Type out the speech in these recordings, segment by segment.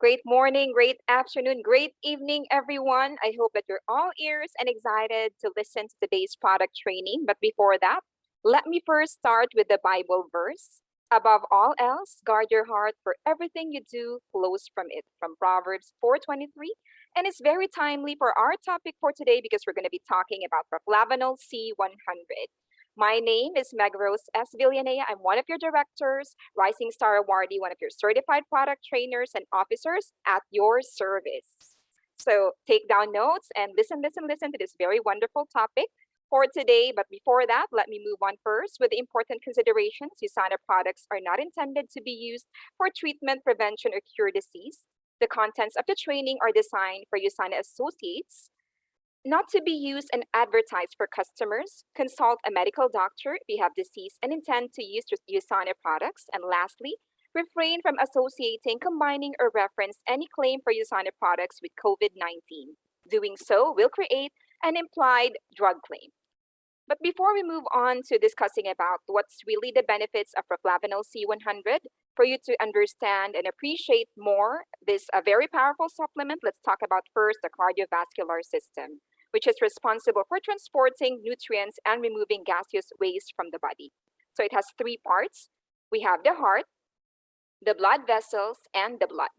Great morning, great afternoon, great evening, everyone. I hope that you're all ears and excited to listen to today's product training. But before that, let me first start with the Bible verse. Above all else, guard your heart, for everything you do flows from it, from Proverbs 4:23. And it's very timely for our topic for today because we're going to be talking about Proflavanol C 100. My name is Meg Rose S. Villanea. I'm one of your directors, Rising Star Awardee, one of your certified product trainers and officers at your service. So take down notes and listen to this very wonderful topic for today. But before that, let me move on first with the important considerations. USANA products are not intended to be used for treatment, prevention, or cure disease. The contents of the training are designed for USANA associates, not to be used and advertised for customers. Consult a medical doctor if you have disease and intend to use USANA products. And lastly, refrain from associating, combining, or reference any claim for USANA products with COVID-19. Doing so will create an implied drug claim. But before we move on to discussing about what's really the benefits of Proflavanol C100, for you to understand and appreciate more this very powerful supplement, let's talk about first the cardiovascular system, which is responsible for transporting nutrients and removing gaseous waste from the body. So it has three parts. We have the heart, the blood vessels, and the blood.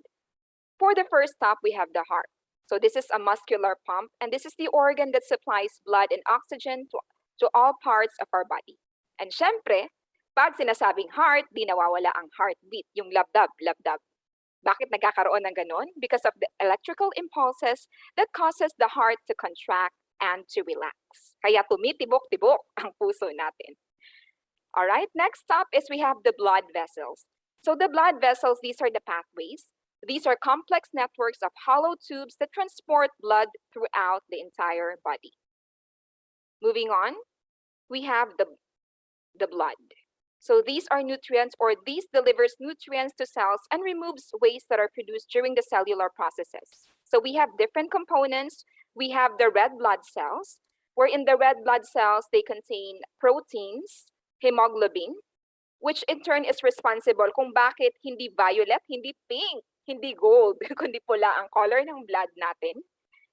For the first stop, we have the heart. So this is a muscular pump, and this is the organ that supplies blood and oxygen to all parts of our body. And syempre, pag sinasabing heart, di nawawala ang heartbeat, yung labdab, labdab. Bakit nagkakaroon ng ganon? Because of the electrical impulses that causes the heart to contract and to relax. Kaya tumitibok-tibok ang puso natin. All right, next up is we have the blood vessels. So the blood vessels, these are the pathways. These are complex networks of hollow tubes that transport blood throughout the entire body. Moving on, we have the blood. So these are nutrients, or these delivers nutrients to cells and removes waste that are produced during the cellular processes. So we have different components. We have the red blood cells, where in the red blood cells, they contain proteins, hemoglobin, which in turn is responsible kung bakit hindi violet, hindi pink, hindi gold, kundi pula ang color ng blood natin.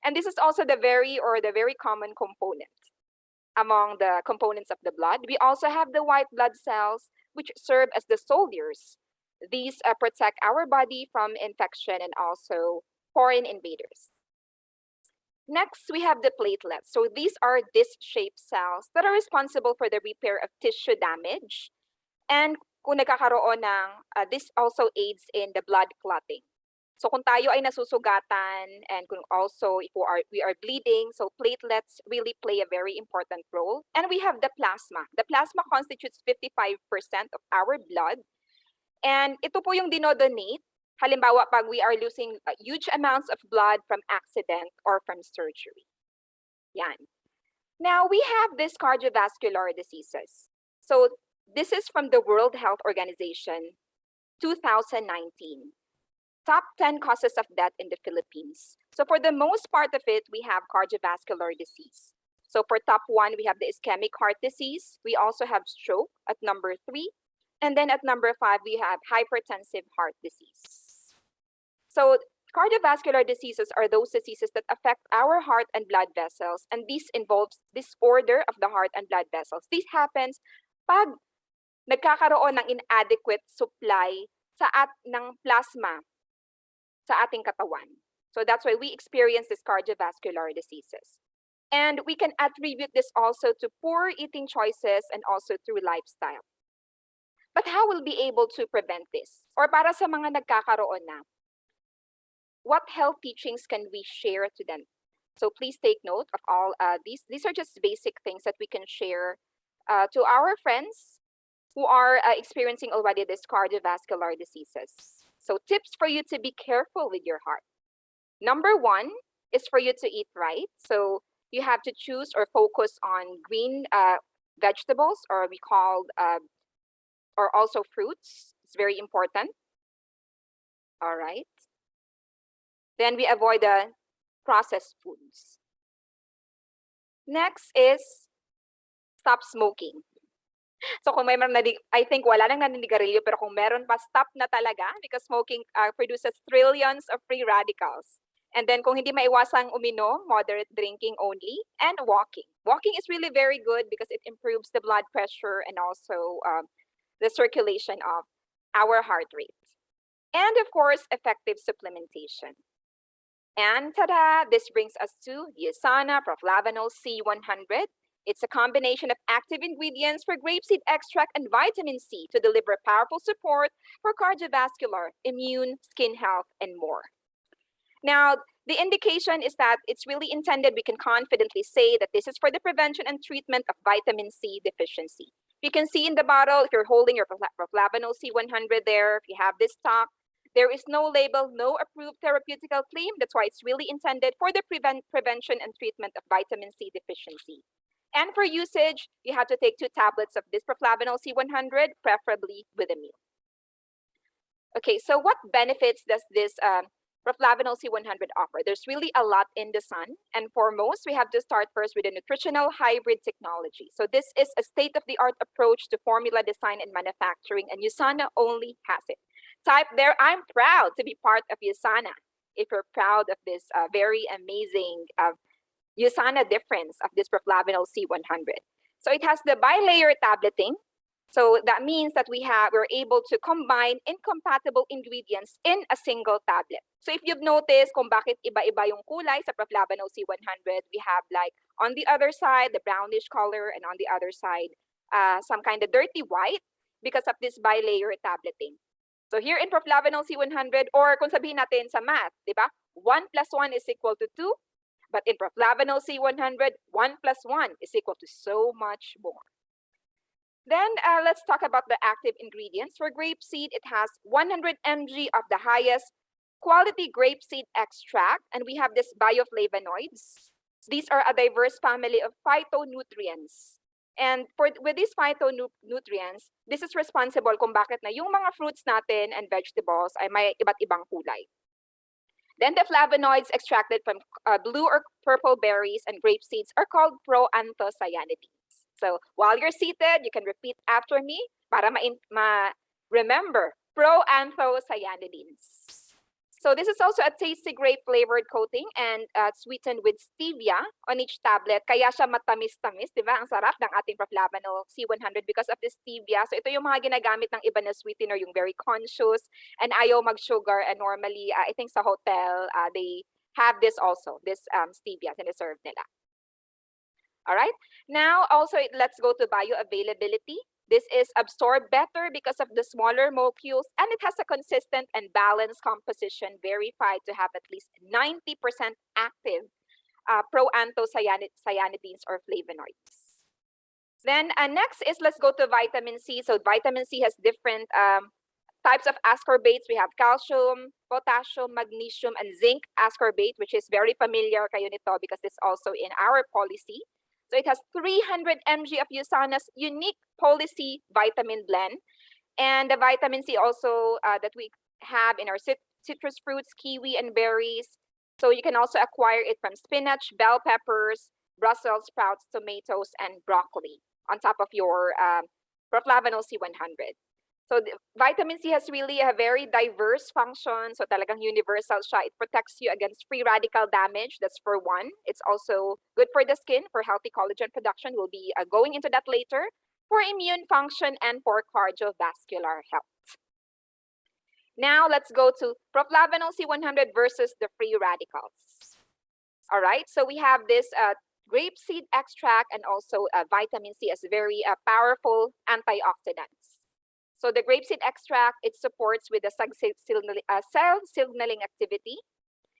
And this is also the very common component among the components of the blood. We also have the white blood cells, which serve as the soldiers. These protect our body from infection and also foreign invaders. Next, we have the platelets. So these are disc-shaped cells that are responsible for the repair of tissue damage. And kung nagkakaroon ng, this also aids in the blood clotting. So kung tayo ay nasusugatan and kung also if we are bleeding, so platelets really play a very important role. And we have the plasma. The plasma constitutes 55% of our blood. And ito po yung dinodonate. Halimbawa, pag we are losing huge amounts of blood from accident or from surgery. Yan. Now, we have these cardiovascular diseases. So this is from the World Health Organization, 2019. Top 10 causes of death in the Philippines. So for the most part of it, we have cardiovascular disease. So for top 1, we have the ischemic heart disease. We also have stroke at number 3. And then at number 5, we have hypertensive heart disease. So cardiovascular diseases are those diseases that affect our heart and blood vessels. And this involves disorder of the heart and blood vessels. This happens pag nagkakaroon ng inadequate supply ng plasma sa ating katawan. So that's why we experience these cardiovascular diseases. And we can attribute this also to poor eating choices and also through lifestyle. But how will be able to prevent this? Or para sa mga nagkakaroon na, what health teachings can we share to them? So please take note of all these. These are just basic things that we can share to our friends who are experiencing already these cardiovascular diseases. So tips for you to be careful with your heart. Number 1 is for you to eat right. So you have to choose or focus on green vegetables, or we call, or also fruits. It's very important. All right. Then we avoid the processed foods. Next is stop smoking. So kung may I think wala nang naninigarilyo, pero kung meron pa, stop na talaga because smoking produces trillions of free radicals. And then kung hindi maiwasang uminom, moderate drinking only, and walking. Walking is really very good because it improves the blood pressure and also the circulation of our heart rate. And of course, effective supplementation. And ta-da! This brings us to Usana Proflavanol C100. It's a combination of active ingredients for grapeseed extract and vitamin C to deliver powerful support for cardiovascular, immune, skin health, and more. Now, the indication is that it's really intended, we can confidently say that this is for the prevention and treatment of vitamin C deficiency. You can see in the bottle, if you're holding your Proflavanol C100 there, if you have this stock, there is no label, no approved therapeutical claim. That's why it's really intended for the prevention and treatment of vitamin C deficiency. And for usage, you have to take 2 tablets of this Proflavanol C100, preferably with a meal. Okay, so what benefits does this Proflavanol C100 offer? There's really a lot in the sun. And foremost, we have to start first with a nutritional hybrid technology. So this is a state-of-the-art approach to formula design and manufacturing, and USANA only has it. Type there, I'm proud to be part of USANA. If you're proud of this very amazing USANA difference of this Proflavanol C100. So it has the bilayer tableting. So that means that we're able to combine incompatible ingredients in a single tablet. So if you've noticed kung bakit iba-iba yung kulay sa Proflavanol C100, we have like on the other side, the brownish color, and on the other side, some kind of dirty white because of this bilayer tableting. So here in Proflavanol C100, or kung sabihin natin sa math, di ba? 1 plus 1 is equal to 2. But in Proflavanol C100, 1 plus 1 is equal to so much more. Then let's talk about the active ingredients. For grapeseed, it has 100 mg of the highest quality grapeseed extract, and we have this bioflavonoids. These are a diverse family of phytonutrients. And with these phytonutrients, this is responsible kung bakit na yung mga fruits natin and vegetables ay may iba't ibang kulay. Then the flavonoids extracted from blue or purple berries and grape seeds are called proanthocyanidins. So while you're seated, you can repeat after me para remember proanthocyanidins. So this is also a tasty grape flavored coating and sweetened with stevia on each tablet. Kaya siya matamis-tamis, di ba? Ang sarap ng ating Proflavanol C100 because of the stevia. So ito yung mga ginagamit ng iba na sweetener, yung very conscious and ayaw mag-sugar. And normally, I think sa hotel, they have this also, this stevia, siniserve nila. All right. Now, also, let's go to bioavailability. This is absorbed better because of the smaller molecules, and it has a consistent and balanced composition verified to have at least 90% active proanthocyanidins or flavonoids. Then next is, let's go to vitamin C. So vitamin C has different types of ascorbates. We have calcium, potassium, magnesium, and zinc ascorbate, which is very familiar kayo nito because it's also in our policy. So it has 300 mg of USANA's unique policy vitamin blend. And the vitamin C also that we have in our citrus fruits, kiwi, and berries. So you can also acquire it from spinach, bell peppers, Brussels sprouts, tomatoes, and broccoli on top of your Proflavanol C100. So the vitamin C has really a very diverse function. So talagang universal siya. It protects you against free radical damage. That's for one. It's also good for the skin, for healthy collagen production. We'll be going into that later. For immune function and for cardiovascular health. Now let's go to Proflavanol C100 versus the free radicals. All right, so we have this grapeseed extract and also vitamin C as very powerful antioxidants. So the grapeseed extract, it supports with the cell signaling activity.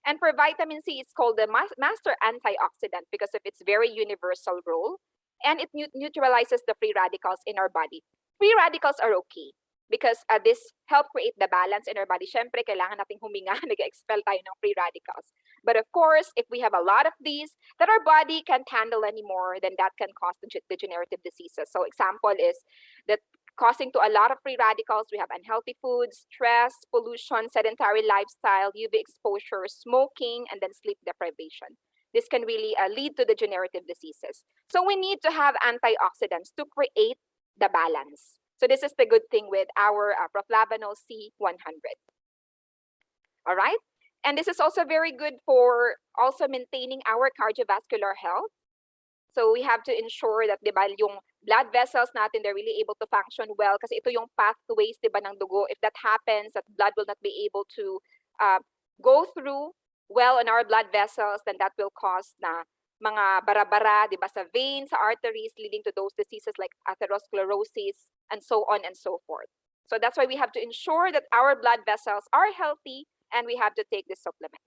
And for vitamin C, it's called the master antioxidant because of its very universal role. And it neutralizes the free radicals in our body. Free radicals are okay because this help create the balance in our body. Syempre, kailangan nating huminga, nag-expel tayo ng free radicals. But of course, if we have a lot of these that our body can't handle anymore, then that can cause degenerative diseases. So example is that causing to a lot of free radicals, we have unhealthy foods, stress, pollution, sedentary lifestyle, UV exposure, smoking, and then sleep deprivation. This can really lead to degenerative diseases. So we need to have antioxidants to create the balance. So this is the good thing with our Proflavanol C 100. All right? And this is also very good for also maintaining our cardiovascular health. So we have to ensure that, di ba, yung blood vessels natin, they're really able to function well kasi ito yung pathways, di ba, ng dugo. If that happens, that blood will not be able to go through well in our blood vessels, then that will cause na mga bara-bara, di ba, sa veins, sa arteries, leading to those diseases like atherosclerosis, and so on and so forth. So that's why we have to ensure that our blood vessels are healthy, and we have to take this supplement.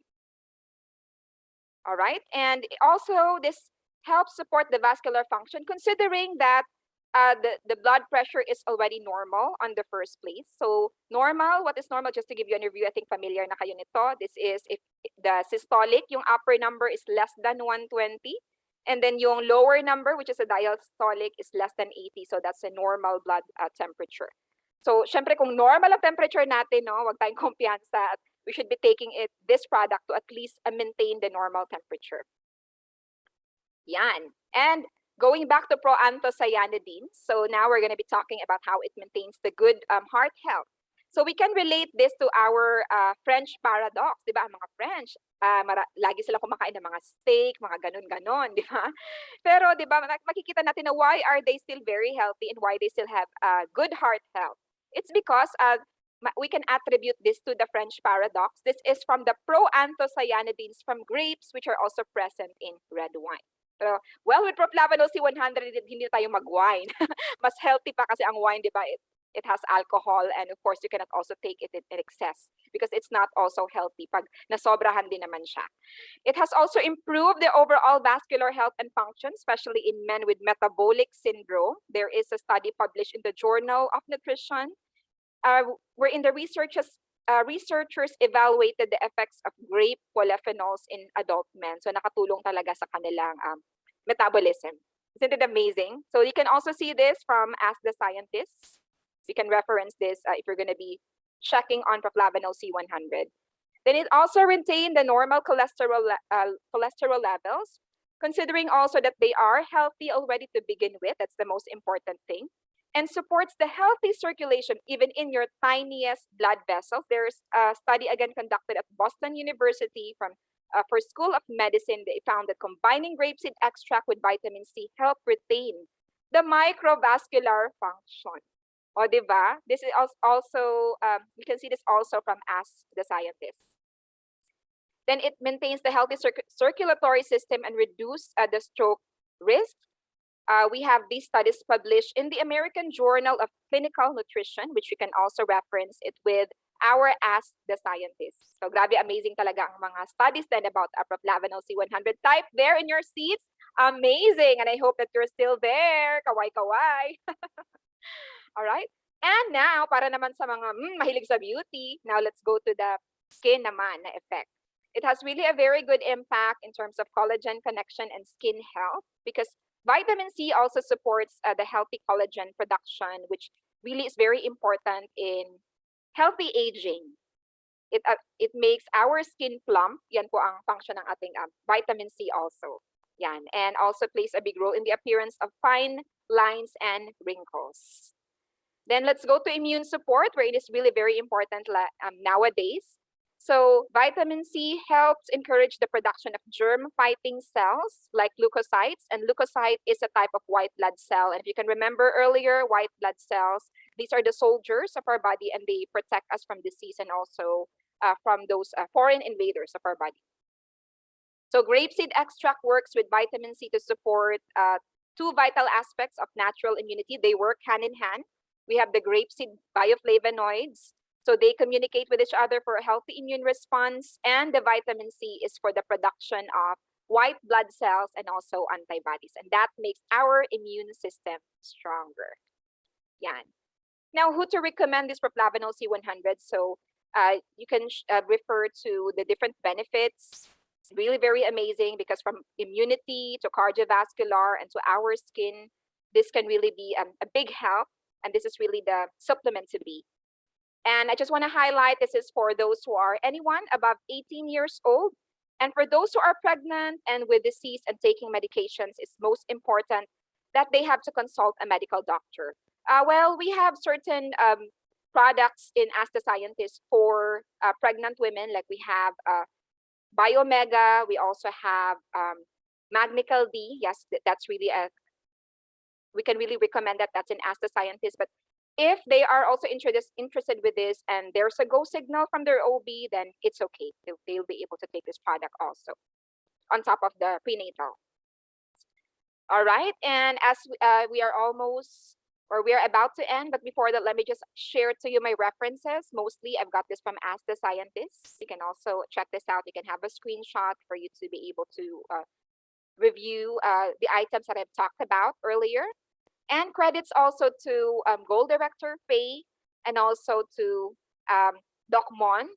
All right, and also this helps support the vascular function, considering that the blood pressure is already normal on the first place. So normal, what is normal? Just to give you an review, I think familiar na kayo nito. This is if the systolic, yung upper number is less than 120. And then yung lower number, which is a diastolic, is less than 80. So that's a normal blood temperature. So syempre kung normal ang temperature natin, no, wag tayong kumpiyansa. We should be taking this product to at least maintain the normal temperature. Yan. And going back to proanthocyanidins, so now we're going to be talking about how it maintains the good heart health. So we can relate this to our French paradox, di ba? Mga French, lagi sila kumakain ng mga steak, mga ganon-ganon, di ba? Pero di ba, makikita natin na why are they still very healthy and why they still have good heart health. It's because we can attribute this to the French paradox. This is from the proanthocyanidins from grapes, which are also present in red wine. So, well, with Proflavanol C 100, hindi tayo mag-wine. Mas healthy pa kasi ang wine, di ba? It has alcohol, and of course, you cannot also take it in excess because it's not also healthy pag nasobrahan din naman siya. It has also improved the overall vascular health and function, especially in men with metabolic syndrome. There is a study published in the Journal of Nutrition wherein the researchers evaluated the effects of grape polyphenols in adult men. So nakatulong talaga sa kanilang metabolism. Isn't it amazing? So you can also see this from Ask the Scientists. You can reference this if you're going to be checking on Proflavanol C 100. Then it also retained the normal cholesterol levels, considering also that they are healthy already to begin with. That's the most important thing. And supports the healthy circulation even in your tiniest blood vessels. There's a study again conducted at Boston University for School of Medicine. They found that combining grapeseed extract with vitamin C help retain the microvascular function. O, diba? This is also, you can see this also from Ask the Scientists. Then it maintains the healthy circulatory system and reduce the stroke risk. We have these studies published in the American Journal of Clinical Nutrition, which we can also reference it with our Ask the Scientists. So grabe, amazing talaga ang mga studies then about Proflavanol C 100. Type there in your seats. Amazing. And I hope that you're still there. Kaway-kaway. All right. And now, para naman sa mga mahilig sa beauty, now let's go to the skin naman na effect. It has really a very good impact in terms of collagen connection and skin health because vitamin C also supports the healthy collagen production, which really is very important in healthy aging. It makes our skin plump. Yan po ang function ng ating vitamin C also. Yan. And also plays a big role in the appearance of fine lines and wrinkles. Then let's go to immune support, where it is really very important nowadays. So vitamin C helps encourage the production of germ-fighting cells like leukocytes, and leukocyte is a type of white blood cell. And if you can remember earlier, white blood cells, these are the soldiers of our body, and they protect us from disease and also from those foreign invaders of our body. So grapeseed extract works with vitamin C to support two vital aspects of natural immunity. They work hand in hand. We have the grapeseed bioflavonoids. So they communicate with each other for a healthy immune response. And the vitamin C is for the production of white blood cells and also antibodies. And that makes our immune system stronger. Yan. Now, who to recommend this Proflavanol C 100? So you can refer to the different benefits. It's really very amazing because from immunity to cardiovascular and to our skin, this can really be a big help. And this is really the supplement to be. And I just want to highlight this is for those who are anyone above 18 years old. And for those who are pregnant and with disease and taking medications, it's most important that they have to consult a medical doctor. Well, we have certain products in Ask the Scientist for pregnant women. Like we have Biomega. We also have Magnical D. Yes, that's really a, we can really recommend that. That's in Ask the Scientist. But if they are also interested with this and there's a go signal from their OB, then it's okay. They'll be able to take this product also on top of the prenatal. All right. And as we are almost, or we are about to end, but before that, let me just share to you my references. Mostly, I've got this from Ask the Scientist. You can also check this out. You can have a screenshot for you to be able to review the items that I've talked about earlier. And credits also to Goal Director Faye and also to Doc Mon,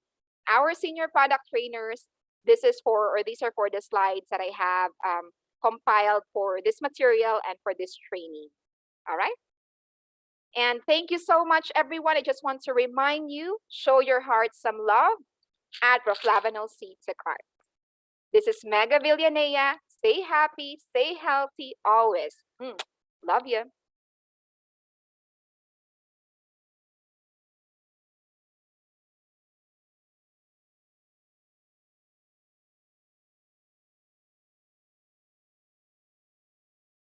our senior product trainers. This is for, or these are for the slides that I have compiled for this material and for this training. All right. And thank you so much, everyone. I just want to remind you, show your heart some love. Add Proflavanol C to cart. This is Mega Villanea. Stay happy, stay healthy always. Love you.